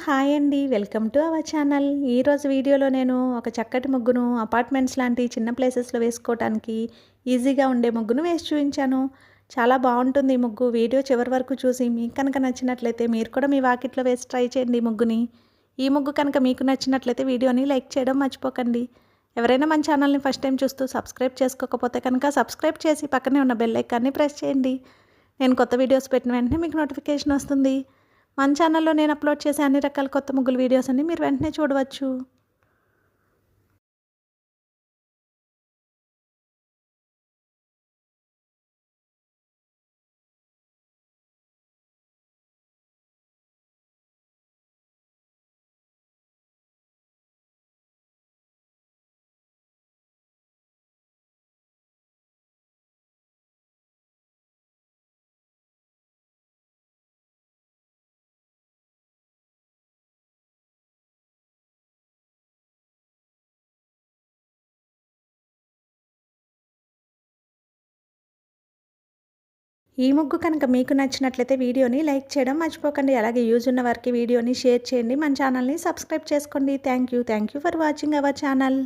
Hi అండి. Welcome to our channel. ఈరోజు వీడియోలో నేను ఒక చక్కటి ముగ్గును అపార్ట్మెంట్స్ లాంటి చిన్న ప్లేసెస్‌లో వేసుకోవటానికి ఈజీగా ఉండే ముగ్గును వేసి చూయించాను. చాలా బావుంటుంది ఈ ముగ్గు. వీడియో చివరి వరకు చూసి మీకు కనుక నచ్చినట్లయితే మీరు కూడా మీ వాకిట్లో వేసి ట్రై చేయండి ఈ ముగ్గుని. ఈ ముగ్గు కనుక మీకు నచ్చినట్లయితే వీడియోని లైక్ చేయడం మర్చిపోకండి. ఎవరైనా మన ఛానల్ని ఫస్ట్ టైం చూస్తూ సబ్స్క్రైబ్ చేసుకోకపోతే కనుక సబ్స్క్రైబ్ చేసి పక్కనే ఉన్న బెల్ ఐకాన్ని ప్రెస్ చేయండి. నేను కొత్త వీడియోస్ పెట్టిన వెంటనే మీకు నోటిఫికేషన్ వస్తుంది. మన ఛానల్లో నేను అప్లోడ్ చేసే అన్ని రకాల కొత్త ముగ్గుల వీడియోస్ అన్ని మీరు వెంటనే చూడవచ్చు. ఈ ముగ్గు కనుక మీకు నచ్చినట్లయితే వీడియోని లైక్ చేయడం మర్చిపోకండి. అలాగే యూజ్ ఉన్న వారికి వీడియోని షేర్ చేయండి. మన ఛానల్ని సబ్స్క్రైబ్ చేసుకోండి. Thank you for watching our channel.